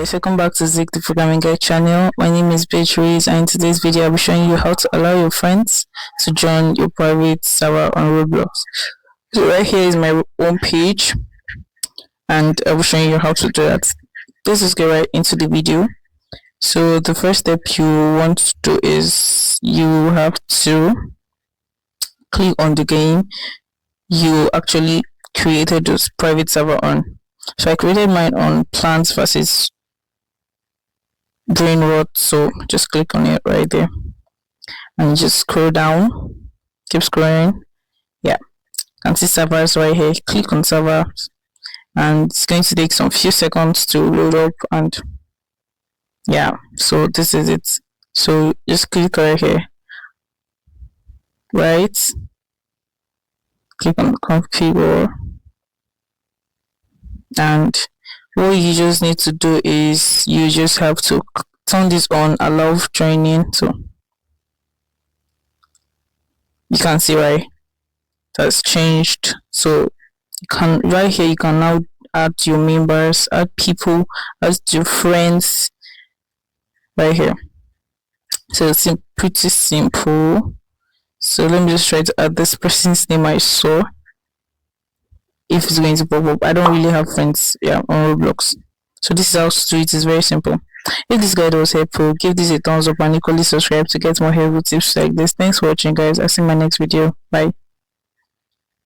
guys, welcome back to Zik the Programming Guide channel. My name is Beatrice, and in today's video I'll be showing you how to allow your friends to join your private server on Roblox. So right here is my home page, and I'll be showing you how to do that. Let's just get right into the video. So the first step you want to do is you have to click on the game you actually created this private server on. So I created mine on Plants vs Brain Rot, so just click on it right there and just scroll down, keep scrolling. Yeah, you can see servers right here. Click on servers and it's going to take some few seconds to load up, and yeah, so this is it. So just click right here, right, click on configure, and what you just need to do is you just have to turn this on, allow joining. So you can see right, it has changed. So you can right here you can now add your members, add people, add your friends right here. So it's pretty simple. So let me just try to add this person's name I saw, if it's going to pop up. I don't really have friends on Roblox, so this is how to do it. It's very simple. If this guide was helpful, give this a thumbs up and equally subscribe to get more helpful tips like this. Thanks for watching, guys. I'll see you in my next video. Bye.